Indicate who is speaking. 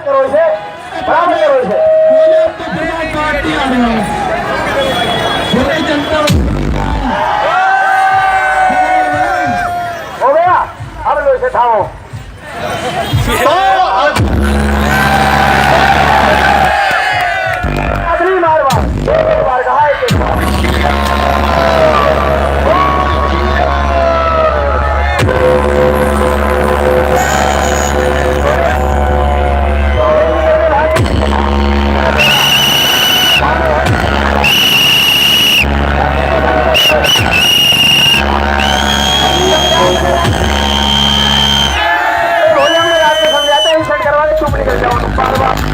Speaker 1: करो इसे, बराबर करो इसे। हो गया, अब लो इसे थामो। अगली बार कहा है कि समझाते हैं, करवा के चुप निकल जाओ बार बार।